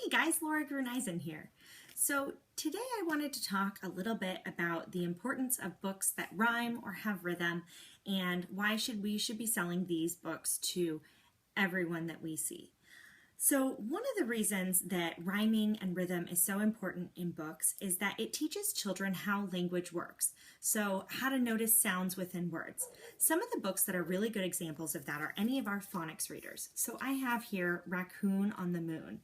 Hey guys, Laura Gruneisen here. So today I wanted to talk a little bit about the importance of books that rhyme or have rhythm and why we should be selling these books to everyone that we see. So one of the reasons that rhyming and rhythm is so important in books is that it teaches children how language works. So how to notice sounds within words. Some of the books that are really good examples of that are any of our phonics readers. So I have here Raccoon on the Moon.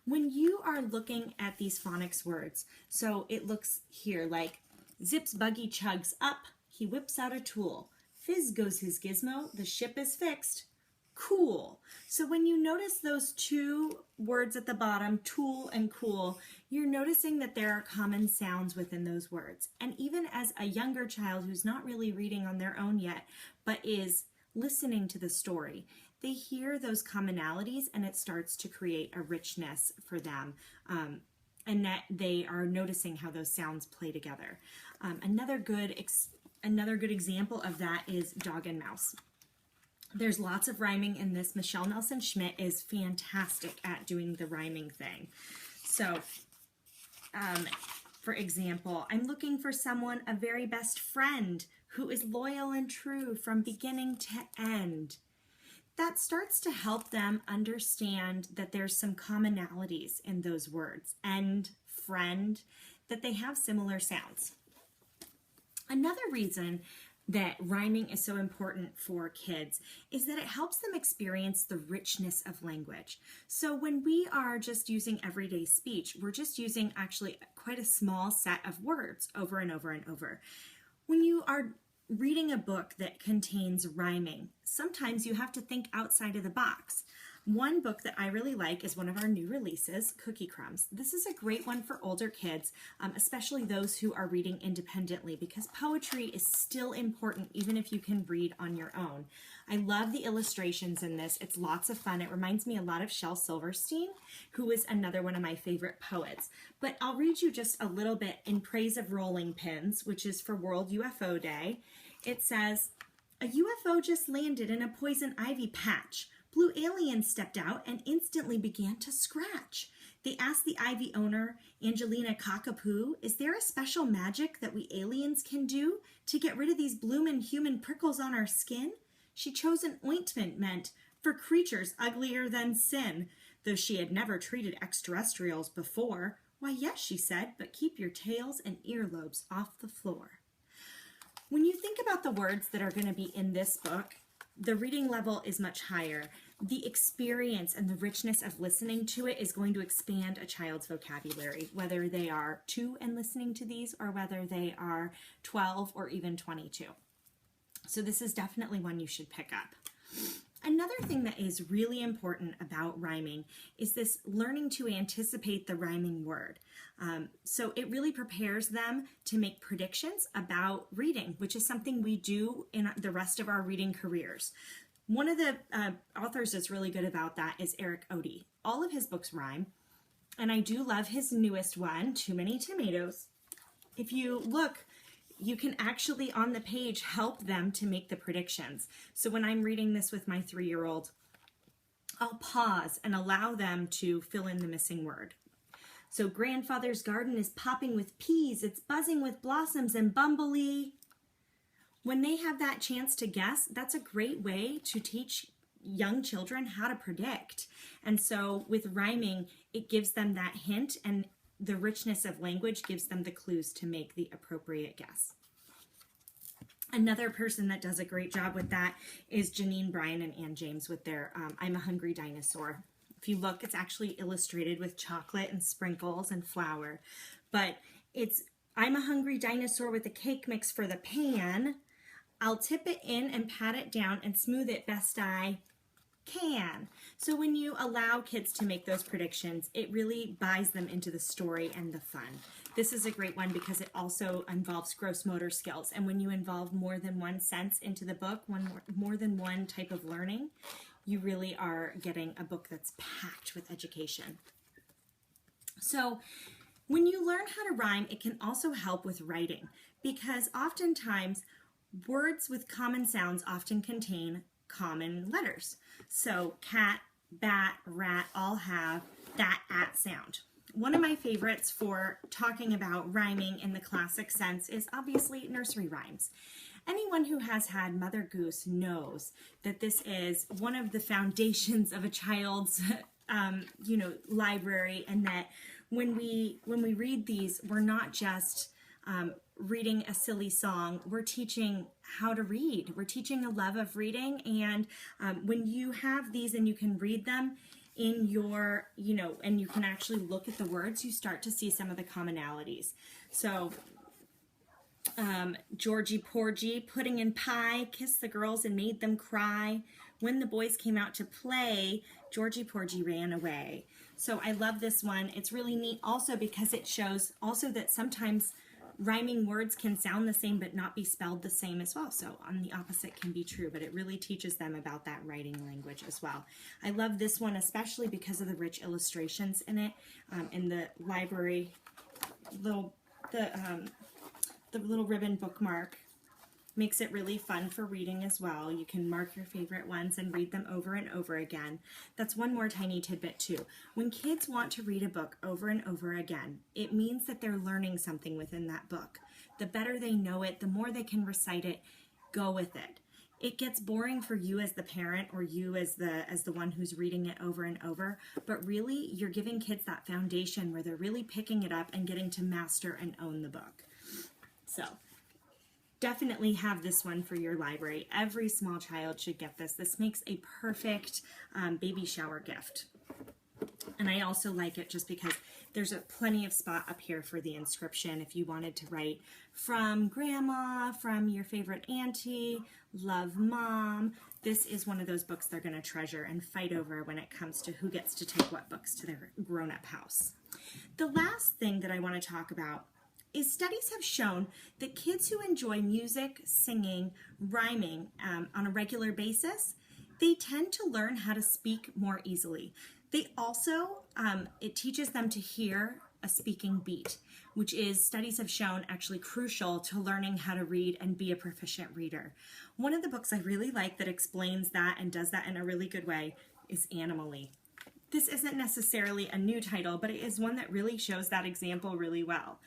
When you are looking at these phonics words, so it looks here like Zip's buggy chugs up, he whips out a tool. Fizz goes his gizmo, the ship is fixed. Cool. So when you notice those two words at the bottom, tool and cool, you're noticing that there are common sounds within those words. And even as a younger child who's not really reading on their own yet, but is listening to the story, they hear those commonalities and it starts to create a richness for them. And that they are noticing how those sounds play together. Another good example of that is Dog and Mouse. There's lots of rhyming in this. Michelle Nelson Schmidt is fantastic at doing the rhyming thing. So, for example, I'm looking for someone, a very best friend, who is loyal and true from beginning to end. That starts to help them understand that there's some commonalities in those words. End, friend, that they have similar sounds. Another reason that rhyming is so important for kids is that it helps them experience the richness of language. So when we are just using everyday speech, we're just using actually quite a small set of words over and over and over. When you are reading a book that contains rhyming, sometimes you have to think outside of the box. One book that I really like is one of our new releases, Crumbs. This is a great one for older kids, especially those who are reading independently, because poetry is still important even if you can read on your own. I love the illustrations in this. It's lots of fun. It reminds me a lot of Shel Silverstein, who is another one of my favorite poets. But I'll read you just a little bit in praise of rolling pins, which is for World UFO Day. It says, "A UFO just landed in a poison ivy patch. Blue aliens stepped out and instantly began to scratch. They asked the ivy owner, Angelina Cockapoo, is there a special magic that we aliens can do to get rid of these bloomin' human prickles on our skin? She chose an ointment meant for creatures uglier than sin, though she had never treated extraterrestrials before. Why, yes, she said, but keep your tails and earlobes off the floor." When you think about the words that are going to be in this book, the reading level is much higher. The experience and the richness of listening to it is going to expand a child's vocabulary, whether they are 2 and listening to these or whether they are 12 or even 22. So this is definitely one you should pick up. Another thing that is really important about rhyming is this learning to anticipate the rhyming word. So it really prepares them to make predictions about reading, which is something we do in the rest of our reading careers. One of the authors that's really good about that is Eric Odie. All of his books rhyme, and I do love his newest one, Too Many Tomatoes. If you look, you can actually on the page help them to make the predictions. So when I'm reading this with my 3-year-old, I'll pause and allow them to fill in the missing word. So grandfather's garden is popping with peas, it's buzzing with blossoms and bumbly. When they have that chance to guess, that's a great way to teach young children how to predict. And so with rhyming, it gives them that hint, and the richness of language gives them the clues to make the appropriate guess. Another person that does a great job with that is Janine Bryan and Ann James with their I'm a Hungry Dinosaur. If you look, it's actually illustrated with chocolate and sprinkles and flour. But it's I'm a hungry dinosaur with a cake mix for the pan. I'll tip it in and pat it down and smooth it best I can. So when you allow kids to make those predictions, it really buys them into the story and the fun. This is a great one because it also involves gross motor skills. And when you involve more than one sense into the book, more than one type of learning, you really are getting a book that's packed with education. So when you learn how to rhyme, it can also help with writing, because oftentimes words with common sounds often contain common letters. So cat, bat, rat all have that at sound. One of my favorites for talking about rhyming in the classic sense is obviously nursery rhymes. Anyone who has had Mother Goose knows that this is one of the foundations of a child's library, and that when we read these, we're not just reading a silly song, we're teaching how to read. We're teaching a love of reading, and when you have these and you can read them in your, and you can actually look at the words, you start to see some of the commonalities. So, Georgie Porgy, pudding and pie, kissed the girls and made them cry. When the boys came out to play, Georgie Porgy ran away. So I love this one. It's really neat also because it shows also that sometimes rhyming words can sound the same but not be spelled the same as well. So on the opposite can be true, but it really teaches them about that writing language as well. I love this one especially because of the rich illustrations in it. In the library, the little ribbon bookmark makes it really fun for reading as well. You can mark your favorite ones and read them over and over again. That's one more tiny tidbit too. When kids want to read a book over and over again, it means that they're learning something within that book. The better they know it, the more they can recite it, go with it. It gets boring for you as the parent or you as the one who's reading it over and over, but really you're giving kids that foundation where they're really picking it up and getting to master and own the book. So definitely have this one for your library. Every small child should get this. This makes a perfect baby shower gift. And I also like it just because there's plenty of spot up here for the inscription. If you wanted to write from grandma, from your favorite auntie, love mom, this is one of those books they're going to treasure and fight over when it comes to who gets to take what books to their grown-up house. The last thing that I want to talk about is studies have shown that kids who enjoy music, singing, rhyming on a regular basis, they tend to learn how to speak more easily. They also, it teaches them to hear a speaking beat, which is, studies have shown, actually crucial to learning how to read and be a proficient reader. One of the books I really like that explains that and does that in a really good way is Animal-y. This isn't necessarily a new title, but it is one that really shows that example really well.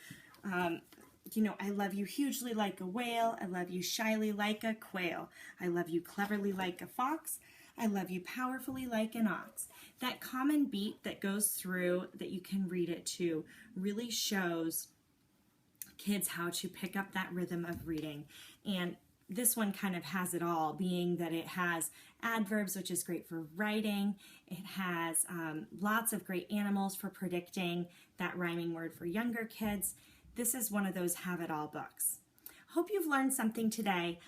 I love you hugely like a whale. I love you shyly like a quail. I love you cleverly like a fox. I love you powerfully like an ox. That common beat that goes through, that you can read it to, really shows kids how to pick up that rhythm of reading. And this one kind of has it all, being that it has adverbs, which is great for writing. It has lots of great animals for predicting that rhyming word for younger kids. This is one of those have-it-all books. Hope you've learned something today